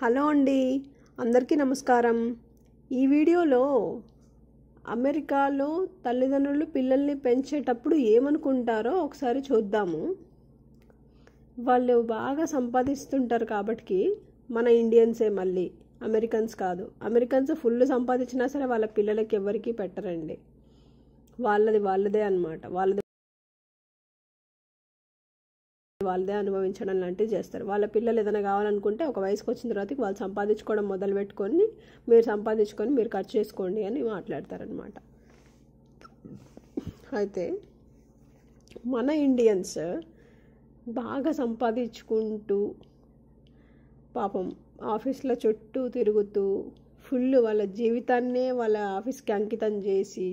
Hello అండి, అందరికీ నమస్కారం. ఈ వీడియోలో అమెరికాలో తల్లిదండ్రులు పిల్లల్ని పెంచేటప్పుడు ఏమనుకుంటారో ఒకసారి చూద్దాము. వాళ్ళు బాగా సంపాదిస్తుంటారు కాబట్టి మన ఇండియన్సే, మళ్ళీ అమెరికన్స్ కాదు. అమెరికన్స్ ఫుల్ సంపాదించినా సరే వాళ్ళ పిల్లలకి ఎవరికీ పెట్టరండి. వాళ్ళదే అన్నమాట. వాళ్ళదే అనుభవించడం లాంటివి చేస్తారు. వాళ్ళ పిల్లలు ఏదైనా కావాలనుకుంటే ఒక వయసుకు వచ్చిన తర్వాత వాళ్ళు సంపాదించుకోవడం మొదలు పెట్టుకొని మీరు సంపాదించుకొని మీరు ఖర్చు చేసుకోండి అని మాట్లాడతారనమాట. అయితే మన ఇండియన్స్ బాగా సంపాదించుకుంటూ పాపం ఆఫీస్ల చుట్టూ తిరుగుతూ ఫుల్ వాళ్ళ జీవితాన్నే వాళ్ళ ఆఫీస్కి అంకితం చేసి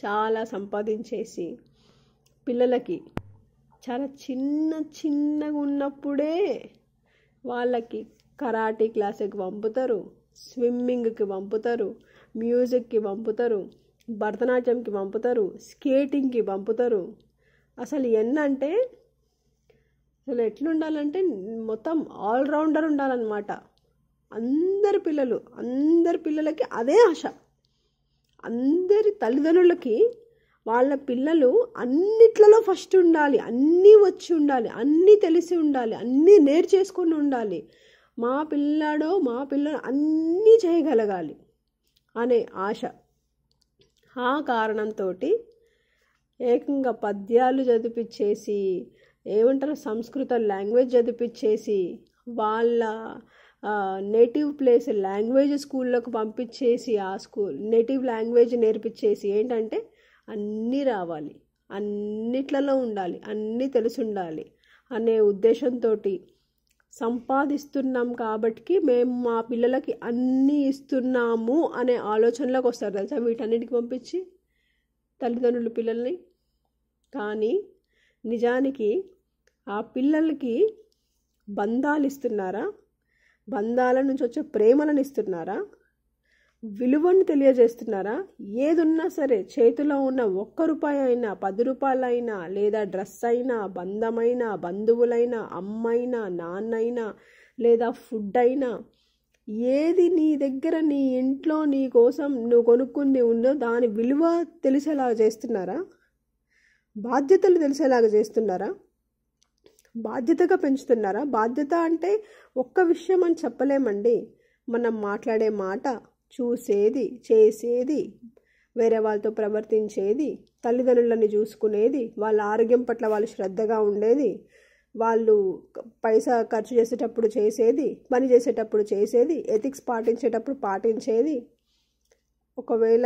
చాలా సంపాదించేసి పిల్లలకి చాలా చిన్నగా ఉన్నప్పుడే వాళ్ళకి కరాటీ క్లాసుకి పంపుతారు, స్విమ్మింగ్కి పంపుతారు, మ్యూజిక్కి పంపుతారు, భరతనాట్యంకి పంపుతారు, స్కేటింగ్కి పంపుతారు. అసలు ఎన్నంటే అసలు ఎట్లుండాలంటే మొత్తం ఆల్రౌండర్ ఉండాలన్నమాట. అందరి పిల్లలకి అదే ఆశ. అందరి తల్లిదండ్రులకి వాళ్ళ పిల్లలు అన్నిట్లలో ఫస్ట్ ఉండాలి, అన్నీ వచ్చి ఉండాలి, అన్నీ తెలిసి ఉండాలి, అన్నీ నేర్చేసుకొని ఉండాలి. మా పిల్లడు అన్నీ చేయగలగాలి అనే ఆశ. ఆ కారణంతో ఏకంగా పద్యాలు చదివించేసి, ఏమంటారు, సంస్కృత లాంగ్వేజ్ చదివించేసి, వాళ్ళ నేటివ్ ప్లేస్ లాంగ్వేజ్ స్కూల్లోకి పంపించేసి, ఆ స్కూల్ నేటివ్ లాంగ్వేజ్ నేర్పించేసి, ఏంటంటే అన్నీ రావాలి, అన్నిట్లలో ఉండాలి, అన్నీ తెలిసి ఉండాలి అనే ఉద్దేశంతో సంపాదిస్తున్నాం కాబట్టి మేము మా పిల్లలకి అన్నీ ఇస్తున్నాము అనే ఆలోచనలోకి వస్తారు తెలుసా, వీటన్నిటికి పంపించి తల్లిదండ్రులు పిల్లల్ని. కానీ నిజానికి ఆ పిల్లలకి బంధాలు ఇస్తున్నారా, బంధాల నుంచి వచ్చే ప్రేమలను ఇస్తున్నారా, విలువను తెలియజేస్తున్నారా? ఏదున్నా సరే చేతిలో ఉన్న 1 రూపాయి అయినా, 10 రూపాయలైనా, లేదా డ్రెస్ అయినా, బంధమైనా, బంధువులైనా, అమ్మైనా, నాన్నైనా, లేదా ఫుడ్ అయినా, ఏది నీ దగ్గర నీ ఇంట్లో నీ కోసం నువ్వు కొనుక్కుంది ఉందో దాని విలువ తెలిసేలాగా చేస్తున్నారా? బాధ్యతలు తెలిసేలాగా చేస్తున్నారా? బాధ్యతగా పెంచుతున్నారా? బాధ్యత అంటే ఒక్క విషయం అని చెప్పలేమండి. మనం మాట్లాడే మాట, చూసేది, చేసేది, వేరే వాళ్ళతో ప్రవర్తించేది, తల్లిదండ్రులని చూసుకునేది, వాళ్ళ ఆరోగ్యం పట్ల వాళ్ళు శ్రద్ధగా ఉండేది, వాళ్ళు పైసా ఖర్చు చేసేటప్పుడు చేసేది, పని చేసేటప్పుడు చేసేది, ఎథిక్స్ పాటించేటప్పుడు పాటించేది, ఒకవేళ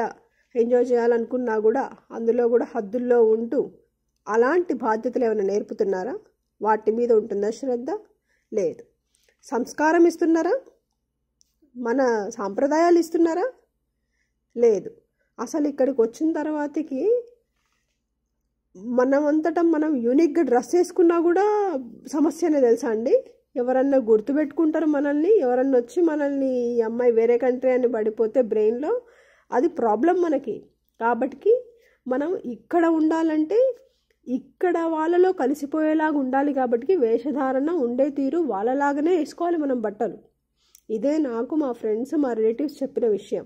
ఎంజాయ్ చేయాలనుకున్నా కూడా అందులో కూడా హద్దుల్లో ఉంటూ అలాంటి బాధ్యతలు ఏమైనా నేర్పుతున్నారా? వాటి మీద ఉంటుందా శ్రద్ధ? లేదు. సంస్కారం ఇస్తున్నారా? మన సాంప్రదాయాలు ఇస్తున్నారా? లేదు. అసలు ఇక్కడికి వచ్చిన తర్వాతకి మనం యూనిక్గా డ్రెస్ వేసుకున్నా కూడా సమస్యనే తెలుసా అండి. ఎవరన్నా గుర్తుపెట్టుకుంటారు మనల్ని, ఎవరన్నా వచ్చి మనల్ని ఈ అమ్మాయి వేరే కంట్రీ అని పడిపోతే బ్రెయిన్లో అది ప్రాబ్లం మనకి. కాబట్టి మనం ఇక్కడ ఉండాలంటే ఇక్కడ వాళ్ళలో కలిసిపోయేలాగా ఉండాలి. కాబట్టి వేషధారణ, ఉండే తీరు వాళ్ళలాగానే వేసుకోవాలి మనం బట్టలు. ఇదే నాకు మా ఫ్రెండ్స్, మా రిలేటివ్స్ చెప్పిన విషయం.